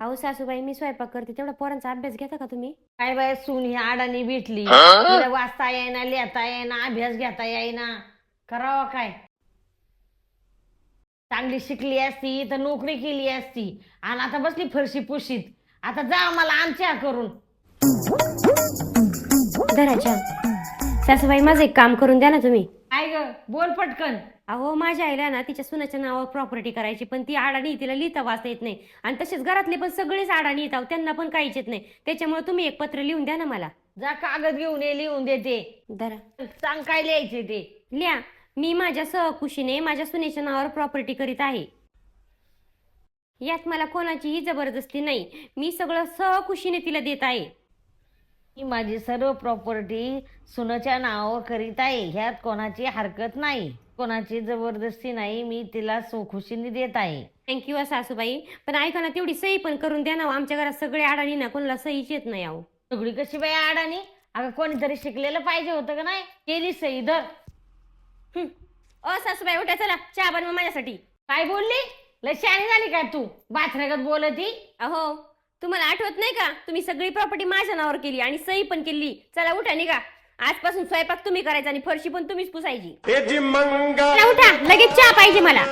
अहो सासूबाई मी स्वयंपाक करते तेवढा पोरांचा अभ्यास घेता का तुम्ही? काय बाय सून ही अडाणी भेटली, तिला वाचता येईना, लिहिता येईना, अभ्यास घेता येईना, करावं काय? चांगली शिकली असती तर नोकरी केली असती, आणि आता बसली फरशी पुशीत. आता जा मला आमच्या करून. धराच्या सासूबाई माझं एक काम करून द्या ना तुम्ही. काय ग, बोल पटकन. अहो माझ्या आईला ना तिच्या सुनाच्या नावावर प्रॉपर्टी करायची, पण ती अडाणी, तिला लिहिता वाचता येत नाही. आणि तसेच घरातले पण सगळेच अडाणी येतात, त्यांना पण काहीच येत नाही. त्याच्यामुळे तुम्ही एक पत्र लिहून द्या ना मला. जा कागद घेऊन ये, लिहून देते. धरा सांग काय लिहायचे ते. लिहा. मी माझ्या सहकुशीने माझ्या सुनेच्या नावावर प्रॉपर्टी करीत आहे. यात मला कोणाचीही जबरदस्ती नाही, मी सगळं सहकुशीने तिला देत आहे. मी माझी सर्व प्रॉपर्टी सुनाच्या नावावर करीत आहे, ह्यात कोणाची हरकत नाही, कोणाची जबरदस्ती नाही, मी तिला सुखुशीने देत आहे. थँक्यू सासूबाई. पण ऐका ना, तेवढी सही पण करून द्या ना. आमच्या घरात सगळे अडाणी ना, कोणाला सहीच येत नाही. अहो सगळी कशी बाई अडाणी? अगं कोणीतरी शिकलेलं पाहिजे होतं का नाही? केली सही धर. ओ सासूबाई उठा, चला चहा बनवा माझ्यासाठी. काय बोलली? लय शहाणी झाली काय तू? बाथरगत बोलती. अहो तुम्हाला आठवत नाही का, तुम्ही सगळी प्रॉपर्टी माझ्या नावावर केली आणि सही पण केली. चला उठा, निघा. आजपासून स्वयंपाक तुम्ही करायचा आणि फरशी पण तुम्हीच पुसायची. चला उठा, लगेच चहा पाहिजे मला.